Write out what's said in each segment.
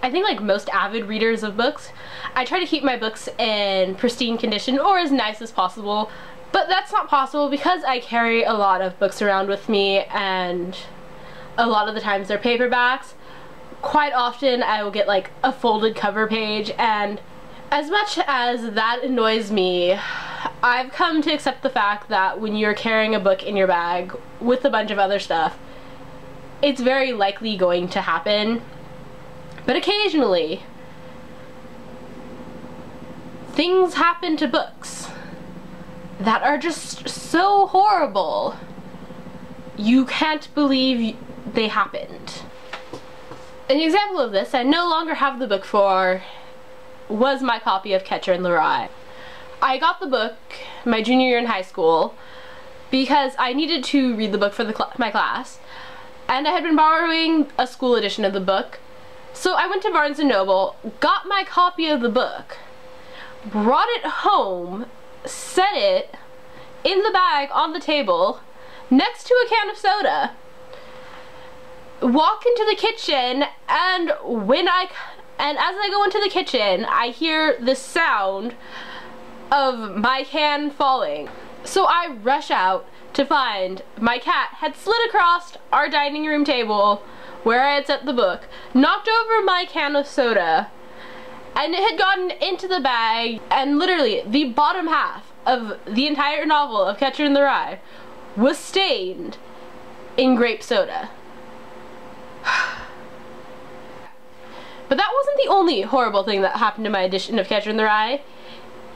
I think like most avid readers of books, I try to keep my books in pristine condition or as nice as possible, but that's not possible because I carry a lot of books around with me, and a lot of the times they're paperbacks. Quite often I will get like a folded cover page, and as much as that annoys me, I've come to accept the fact that when you're carrying a book in your bag with a bunch of other stuff, it's very likely going to happen. But occasionally, things happen to books that are just so horrible, you can't believe they happened. An example of this I no longer have the book for was my copy of Catcher in the Rye. I got the book my junior year in high school because I needed to read the book for my class, and I had been borrowing a school edition of the book. So I went to Barnes & Noble, got my copy of the book, brought it home, set it in the bag on the table next to a can of soda, walk into the kitchen, and as I go into the kitchen, I hear the sound of my can falling. So I rush out to find my cat had slid across our dining room table where I had set the book, knocked over my can of soda, and it had gotten into the bag, and literally the bottom half of the entire novel of Catcher in the Rye was stained in grape soda. But that wasn't the only horrible thing that happened to my edition of Catcher in the Rye.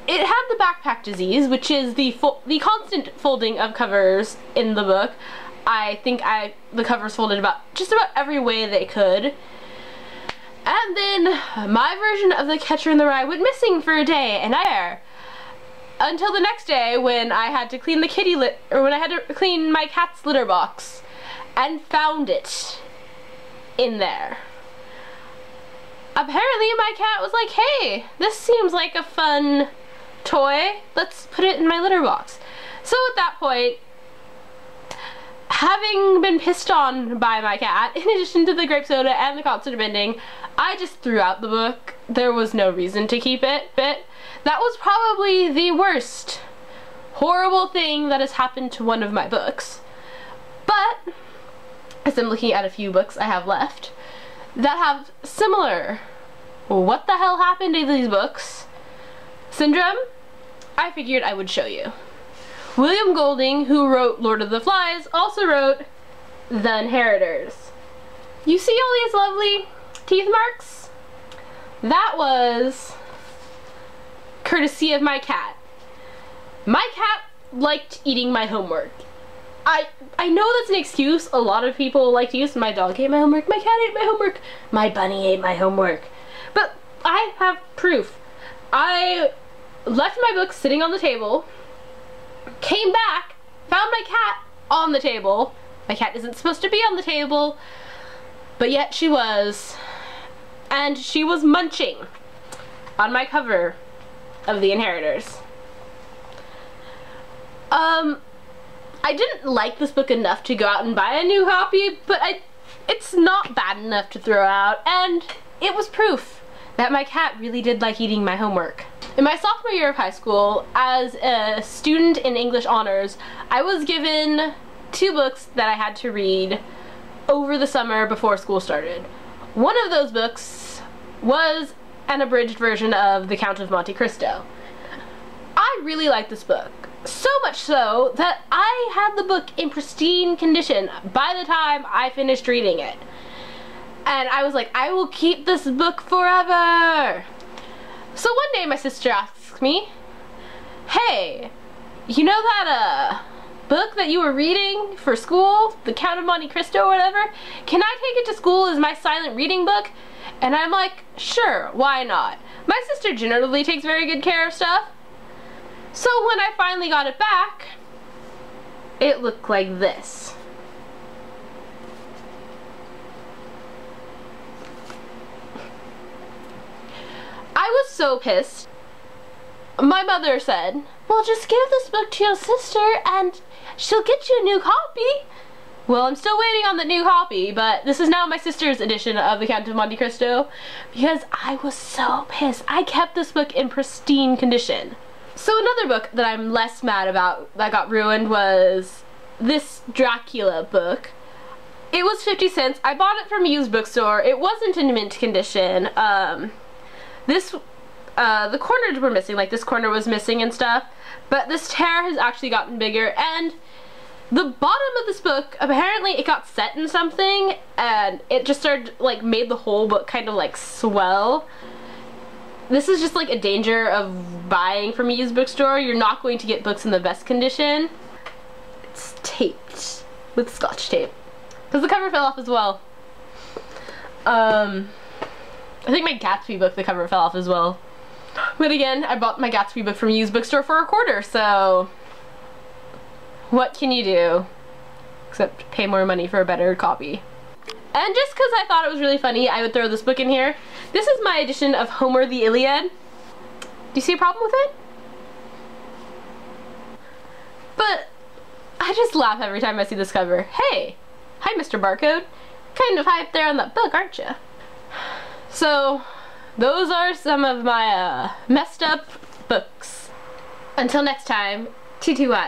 It had the backpack disease, which is the constant folding of covers in the book. I think the covers folded just about every way they could. And then my version of the Catcher in the Rye went missing for a day, and until the next day when I had to clean when I had to clean my cat's litter box, and found it in there. Apparently my cat was like, hey, this seems like a fun toy, let's put it in my litter box. So at that point, having been pissed on by my cat, in addition to the grape soda and the constant bending, I just threw out the book. There was no reason to keep it. But that was probably the worst horrible thing that has happened to one of my books. But as I'm looking at a few books I have left that have similar what the hell happened to these books syndrome, I figured I would show you. William Golding, who wrote Lord of the Flies, also wrote The Inheritors. You see all these lovely teeth marks? That was courtesy of my cat. My cat liked eating my homework. I know that's an excuse a lot of people like to use. My dog ate my homework, my cat ate my homework, my bunny ate my homework. But I have proof. I left my book sitting on the table, came back, found my cat on the table. My cat isn't supposed to be on the table, but yet she was. And she was munching on my cover of The Inheritors. I didn't like this book enough to go out and buy a new copy, but it's not bad enough to throw out, and it was proof that my cat really did like eating my homework. In my sophomore year of high school, as a student in English honors, I was given 2 books that I had to read over the summer before school started. One of those books was an abridged version of The Count of Monte Cristo. I really liked this book. So much so that I had the book in pristine condition by the time I finished reading it. And I was like, I will keep this book forever. So one day my sister asks me, hey, you know that book that you were reading for school, The Count of Monte Cristo or whatever? Can I take it to school as my silent reading book? And I'm like, sure, why not? My sister generally takes very good care of stuff. So when I finally got it back, it looked like this. I was so pissed. My mother said, well, just give this book to your sister and she'll get you a new copy. Well, I'm still waiting on the new copy, but this is now my sister's edition of The Count of Monte Cristo because I was so pissed. I kept this book in pristine condition. So another book that I'm less mad about that got ruined was this Dracula book. It was 50 cents. I bought it from a used bookstore. It wasn't in mint condition. The corners were missing, like this corner was missing and stuff, but this tear has actually gotten bigger, and the bottom of this book, apparently it got set in something and it just started, like, made the whole book kind of like swell. This is just like a danger of buying from a used bookstore. You're not going to get books in the best condition. It's taped with Scotch tape because the cover fell off as well. I think my Gatsby book, the cover fell off as well. But again, I bought my Gatsby book from a used bookstore for $1/4, so what can you do except pay more money for a better copy? And just because I thought it was really funny, I would throw this book in here. This is my edition of Homer the Iliad. Do you see a problem with it? But I just laugh every time I see this cover. Hey, hi Mr. Barcode. Kind of hyped there on that book, aren't you? So those are some of my messed up books. Until next time, TTYL.